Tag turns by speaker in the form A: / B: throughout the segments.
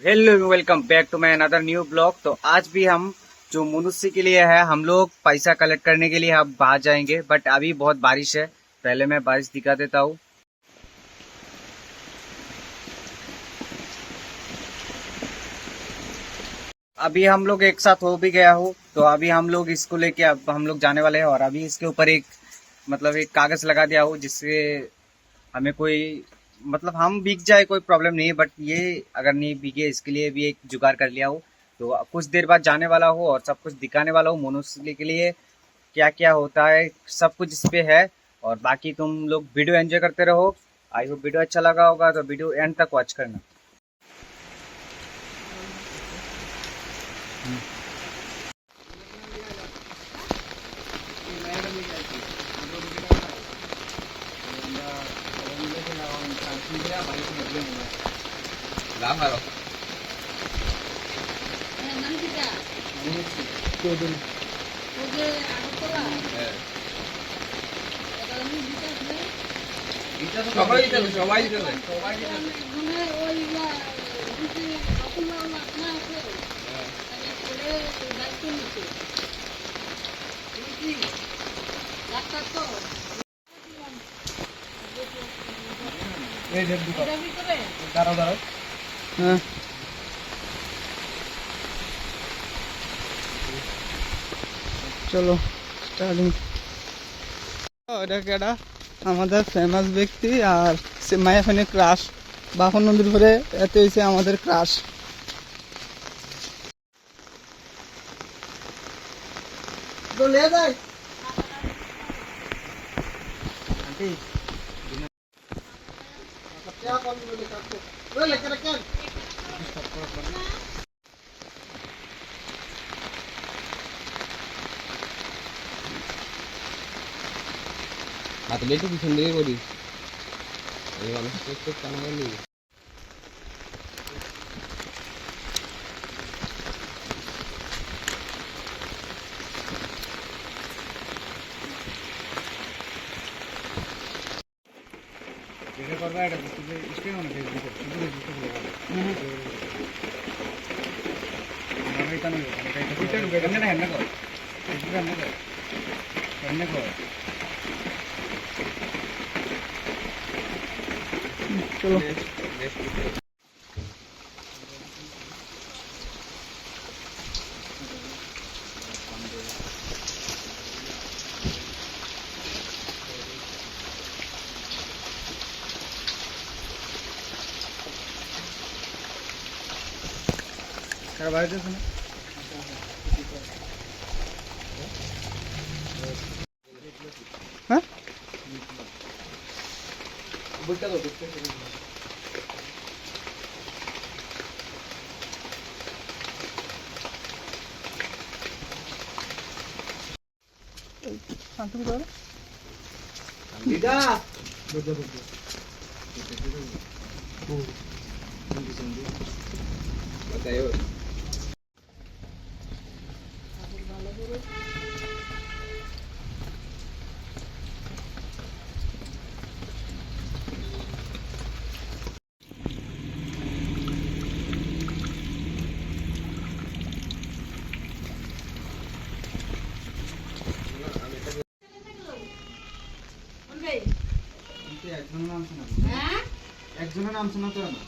A: Hello welcome back to my another new blog. तो आज भी हम जो मनुष्य के लिए है, हम लोग पैसा कलेक्ट करने के लिए हम बाहर जाएंगे। बट अभी बहुत बारिश है, पहले मैं बारिश दिखा देता हूँ। अभी हम लोग एक साथ हो भी गया हो, तो अभी हम लोग इसको लेके अब हम लोग जाने वाले हैं। और अभी इसके ऊपर एक एक कागज लगा दिया हो, जिससे हमें कोई हम भीग जाए कोई प्रॉब्लम नहीं है। बट ये अगर नहीं भीगे, इसके लिए भी एक जुगाड़ कर लिया हो। तो कुछ देर बाद जाने वाला हो और सब कुछ दिखाने वाला हो मनुष्य के लिए क्या क्या होता है, सब कुछ इस पे है। और बाकी तुम लोग वीडियो एंजॉय करते रहो। आई होप वीडियो अच्छा लगा होगा, तो वीडियो एंड तक वॉच करना।
B: চলো স্টার্টিং। এটা কেডা আমাদের ফেমাস ব্যক্তি, আর সে মায়াফানি ক্রাশ বাফন নদীর পরে এতে হয়েছে আমাদের ক্রাশ।
C: হাতলে একটু পিছন দিকে করিস, এই মানুষটা একটু টানা গেলি।
B: চলো
A: কার বাড়িতে আছে না?
B: হ্যাঁ তুমি করো
A: একজনের নাম শোনা তো না,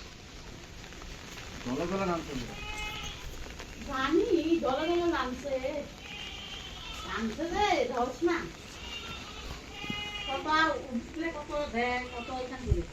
A: দলে দলে নাম শোনা
D: জানি দলে দলে নামছে নামছে রে ধস না কত আর উঠলে কত দেয় কত এখান করে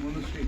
A: মনুষ্য।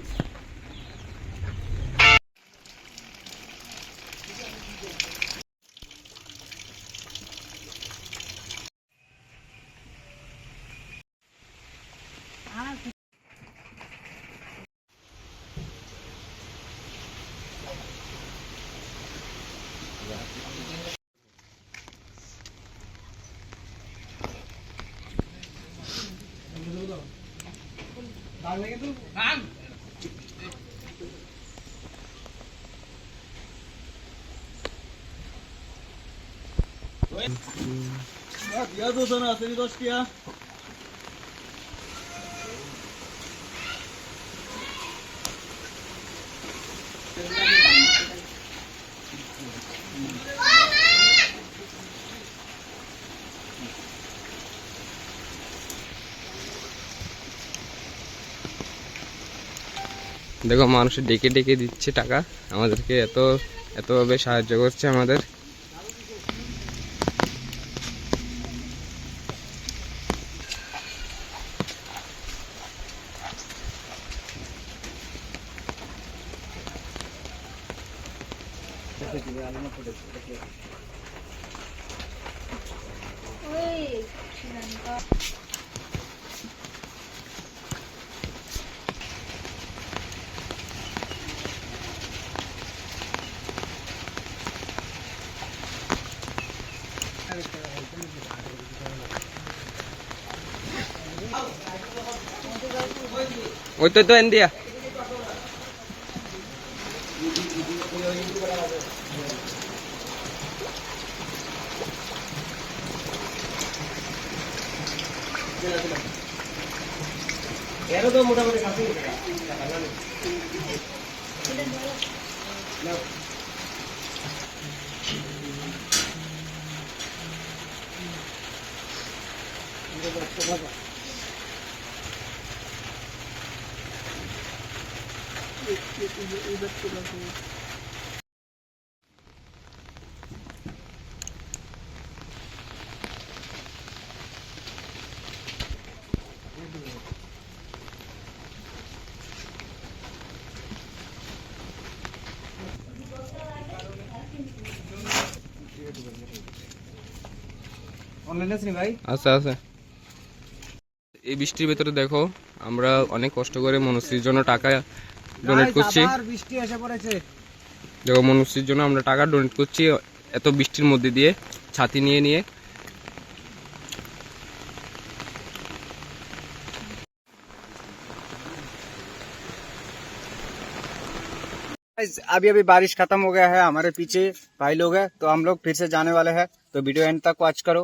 C: দেখো মানুষ ডেকে ডেকে দিচ্ছে টাকা আমাদেরকে, এতভাবে সাহায্য করছে আমাদের। ওই তো ইন্ডিয়া তো মোটামুটি
A: অনলাইনে আছে নি ভাই?
C: আচ্ছা আচ্ছা। এই বৃষ্টির ভেতরে দেখো আমরা অনেক কষ্ট করে মনুষ্যের জন্য টাকা ডোনেট করছি।
A: আবার বৃষ্টি এসে পড়েছে।
C: দেখো মনুষ্যের জন্য আমরা টাকা ডোনেট করছি এত বৃষ্টির মধ্যে দিয়ে, ছাতি নিয়ে নিয়ে।
A: अभी अभी बारिश खत्म हो गया है, हमारे पीछे भाई लोग हैं, तो हम लोग फिर से जाने वाले हैं, तो वीडियो एंड तक वॉच करो।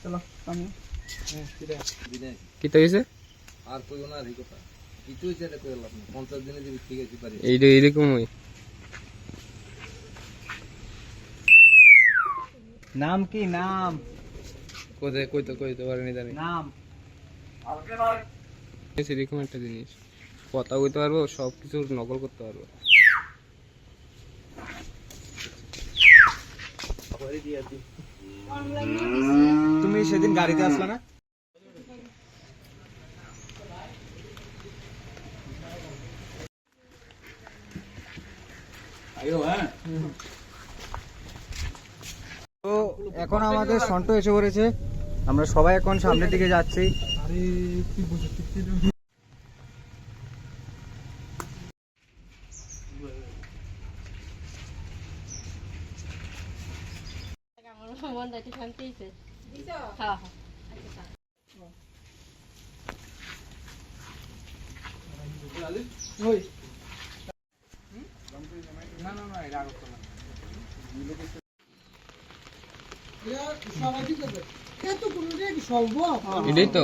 B: চলো আমি
C: কি তো হয়েছে
E: আর কইও না এই কথা কিছু হইছে এটা কইলাম না 50 দিনে যদি ঠিক আছে পারি
C: এইরকম ওই
A: नाम की नाम
C: কোথায় কইতে পারেনি জানি
A: नाम
C: সেরকম একটা জিনিস, কথা কইতে পারবো, সবকিছু নকল করতে পারবো।
A: তুমি সেদিন গাড়িতে আসলা না? তো এখন আমাদের সন্টো এসে পড়েছে, আমরা সবাই এখন সামনের দিকে যাচ্ছি।
C: এটাই তো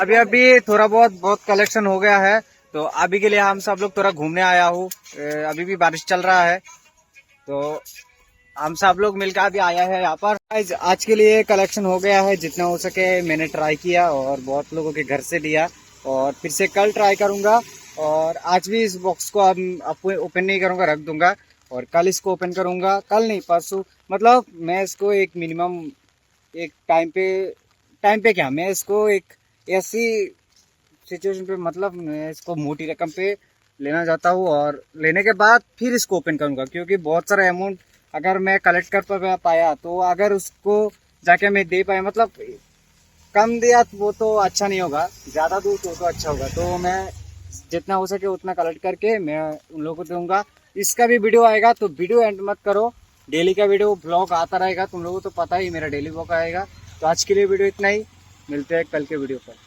A: अभी अभी थोड़ा बहुत कलेक्शन हो गया है, तो अभी के लिए हम सब लोग थोड़ा घूमने आया हूँ। अभी भी बारिश चल रहा है, तो हम सब लोग मिलकर अभी आया है यहाँ पर। आज के लिए कलेक्शन हो गया है, जितना हो सके मैंने ट्राई किया और बहुत लोगों के घर से लिया, और फिर से कल ट्राई करूंगा। और आज भी इस बॉक्स को अब ओपन नहीं करूंगा, रख दूंगा, और कल इसको ओपन करूंगा। कल नहीं, परसों, मतलब मैं इसको एक मिनिमम एक टाइम पे क्या, मैं इसको एक ऐसी सिचुएशन पे, मतलब मैं इसको मोटी रकम पे लेना चाहता हूँ, और लेने के बाद फिर इसको ओपन करूंगा, क्योंकि बहुत सारा अमाउंट अगर मैं कलेक्ट कर पाया, तो अगर उसको जाके मैं दे पाया, मतलब कम दिया तो वो तो अच्छा नहीं होगा, ज़्यादा दूँ तो अच्छा होगा। तो मैं जितना हो सके उतना कलेक्ट करके मैं उन लोगों को दूंगा। इसका भी वीडियो आएगा, तो वीडियो एंड मत करो, डेली का वीडियो ब्लॉग आता रहेगा, तुम लोगों को तो पता ही मेरा डेली ब्लॉग आएगा। तो आज के लिए वीडियो इतना ही, मिलते हैं कल के वीडियो पर।